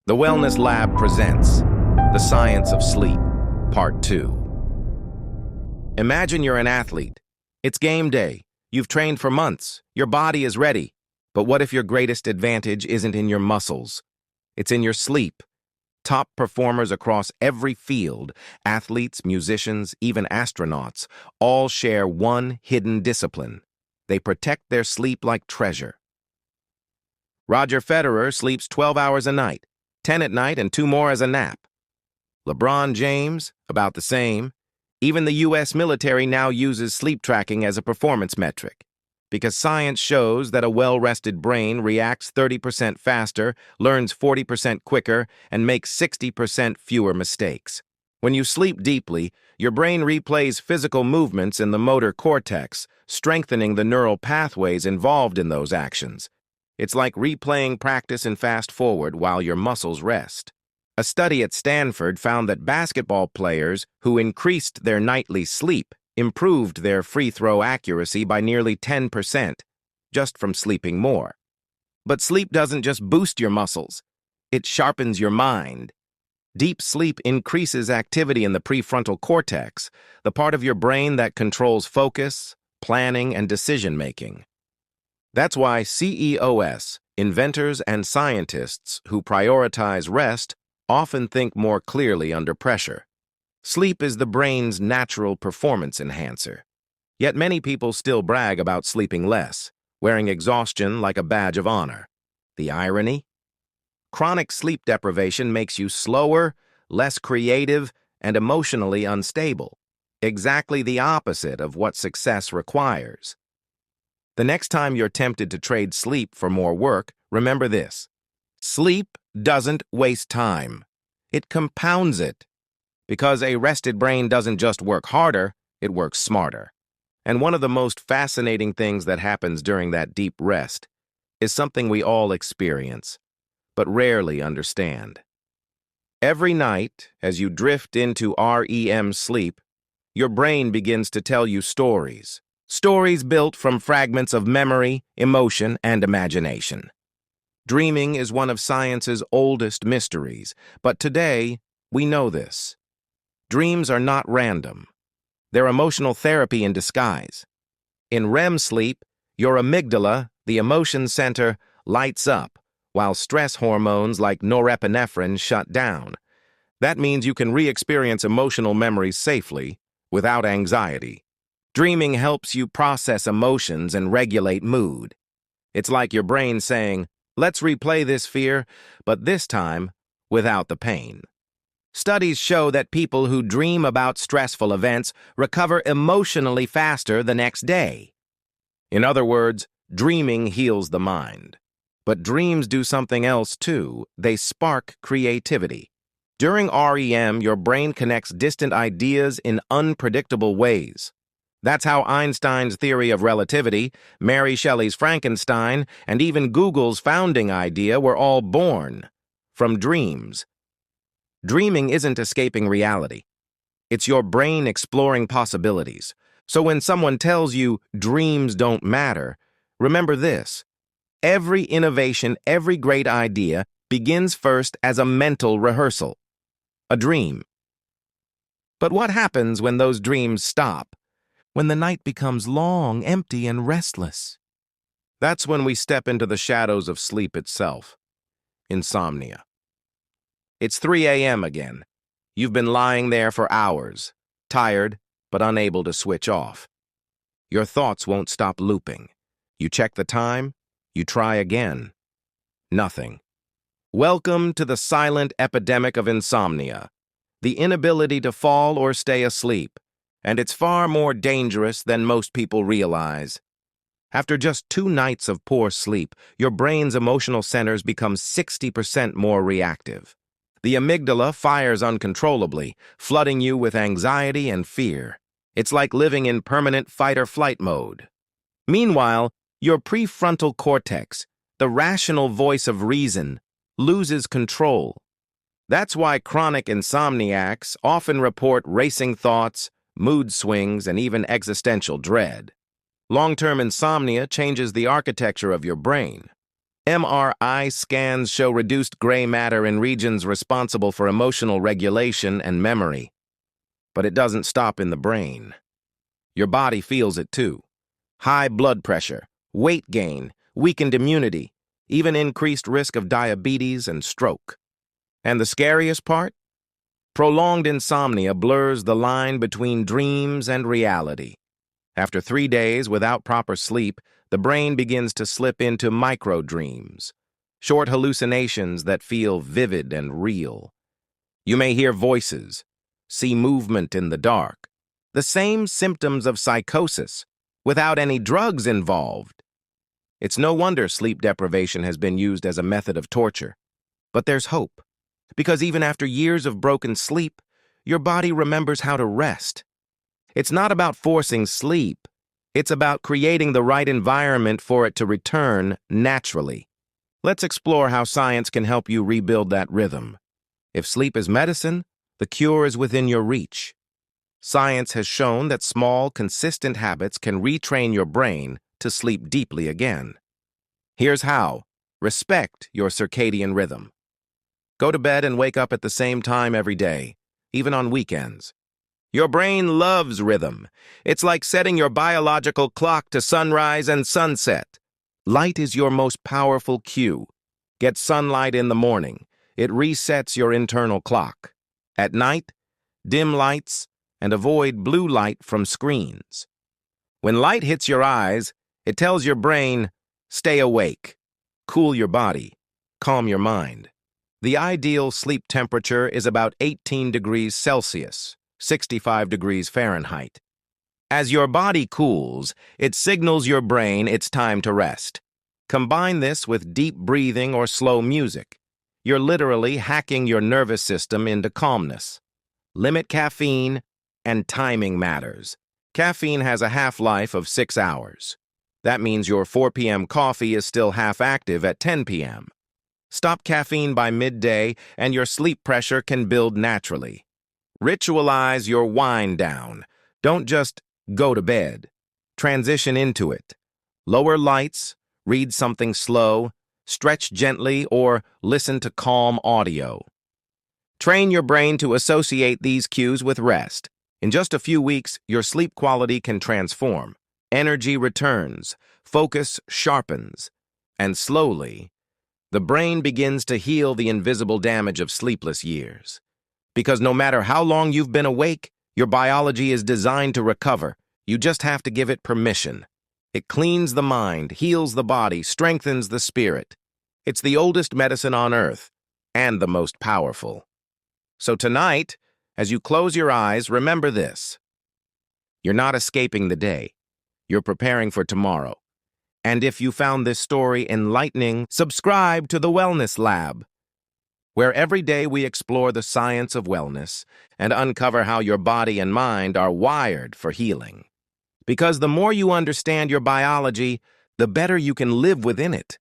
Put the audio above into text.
The Wellness Lab presents The Science of Sleep, Part 2. Imagine you're an athlete. It's game day. You've trained for months. Your body is ready. But what if your greatest advantage isn't in your muscles? It's in your sleep. Top performers across every field, athletes, musicians, even astronauts, all share one hidden discipline. They protect their sleep like treasure. Roger Federer sleeps 12 hours a night. 10 at night and 2 more as a nap. LeBron James, about the same. Even the U.S. military now uses sleep tracking as a performance metric, because science shows that a well-rested brain reacts 30% faster, learns 40% quicker, and makes 60% fewer mistakes. When you sleep deeply, your brain replays physical movements in the motor cortex, strengthening the neural pathways involved in those actions. It's like replaying practice in fast forward while your muscles rest. A study at Stanford found that basketball players who increased their nightly sleep improved their free throw accuracy by nearly 10%, just from sleeping more. But sleep doesn't just boost your muscles, it sharpens your mind. Deep sleep increases activity in the prefrontal cortex, the part of your brain that controls focus, planning, and decision-making. That's why CEOs, inventors and scientists who prioritize rest, often think more clearly under pressure. Sleep is the brain's natural performance enhancer. Yet many people still brag about sleeping less, wearing exhaustion like a badge of honor. The irony? Chronic sleep deprivation makes you slower, less creative, and emotionally unstable. Exactly the opposite of what success requires. The next time you're tempted to trade sleep for more work, remember this. Sleep doesn't waste time. It compounds it. Because a rested brain doesn't just work harder, it works smarter. And one of the most fascinating things that happens during that deep rest is something we all experience, but rarely understand. Every night, as you drift into REM sleep, your brain begins to tell you stories. Stories built from fragments of memory, emotion, and imagination. Dreaming is one of science's oldest mysteries, but today, we know this. Dreams are not random. They're emotional therapy in disguise. In REM sleep, your amygdala, the emotion center, lights up, while stress hormones like norepinephrine shut down. That means you can re-experience emotional memories safely, without anxiety. Dreaming helps you process emotions and regulate mood. It's like your brain saying, let's replay this fear, but this time without the pain. Studies show that people who dream about stressful events recover emotionally faster the next day. In other words, dreaming heals the mind. But dreams do something else too. They spark creativity. During REM, your brain connects distant ideas in unpredictable ways. That's how Einstein's theory of relativity, Mary Shelley's Frankenstein, and even Google's founding idea were all born from dreams. Dreaming isn't escaping reality. It's your brain exploring possibilities. So when someone tells you dreams don't matter, remember this. Every innovation, every great idea begins first as a mental rehearsal, a dream. But what happens when those dreams stop? When the night becomes long, empty, and restless? That's when we step into the shadows of sleep itself. Insomnia. It's 3 a.m. again. You've been lying there for hours, tired but unable to switch off. Your thoughts won't stop looping. You check the time, you try again. Nothing. Welcome to the silent epidemic of insomnia, the inability to fall or stay asleep. And it's far more dangerous than most people realize. After just 2 nights of poor sleep, your brain's emotional centers become 60% more reactive. The amygdala fires uncontrollably, flooding you with anxiety and fear. It's like living in permanent fight-or-flight mode. Meanwhile, your prefrontal cortex, the rational voice of reason, loses control. That's why chronic insomniacs often report racing thoughts, mood swings, and even existential dread. Long-term insomnia changes the architecture of your brain. MRI scans show reduced gray matter in regions responsible for emotional regulation and memory. But it doesn't stop in the brain. Your body feels it too. High blood pressure, weight gain, weakened immunity, even increased risk of diabetes and stroke. And the scariest part? Prolonged insomnia blurs the line between dreams and reality. After 3 days without proper sleep, the brain begins to slip into micro-dreams, short hallucinations that feel vivid and real. You may hear voices, see movement in the dark, the same symptoms of psychosis, without any drugs involved. It's no wonder sleep deprivation has been used as a method of torture. But there's hope, because even after years of broken sleep, your body remembers how to rest. It's not about forcing sleep. It's about creating the right environment for it to return naturally. Let's explore how science can help you rebuild that rhythm. If sleep is medicine, the cure is within your reach. Science has shown that small, consistent habits can retrain your brain to sleep deeply again. Here's how. Respect your circadian rhythm. Go to bed and wake up at the same time every day, even on weekends. Your brain loves rhythm. It's like setting your biological clock to sunrise and sunset. Light is your most powerful cue. Get sunlight in the morning. It resets your internal clock. At night, dim lights and avoid blue light from screens. When light hits your eyes, it tells your brain, stay awake. Cool your body. Calm your mind. The ideal sleep temperature is about 18 degrees Celsius, 65 degrees Fahrenheit. As your body cools, it signals your brain it's time to rest. Combine this with deep breathing or slow music. You're literally hacking your nervous system into calmness. Limit caffeine, and timing matters. Caffeine has a half-life of 6 hours. That means your 4 p.m. coffee is still half active at 10 p.m. Stop caffeine by midday, and your sleep pressure can build naturally. Ritualize your wind down. Don't just go to bed. Transition into it. Lower lights, read something slow, stretch gently, or listen to calm audio. Train your brain to associate these cues with rest. In just a few weeks, your sleep quality can transform. Energy returns, focus sharpens, and slowly, the brain begins to heal the invisible damage of sleepless years. Because no matter how long you've been awake, your biology is designed to recover. You just have to give it permission. It cleans the mind, heals the body, strengthens the spirit. It's the oldest medicine on earth, and the most powerful. So tonight, as you close your eyes, remember this. You're not escaping the day. You're preparing for tomorrow. And if you found this story enlightening, subscribe to the Wellness Lab, where every day we explore the science of wellness and uncover how your body and mind are wired for healing. Because the more you understand your biology, the better you can live within it.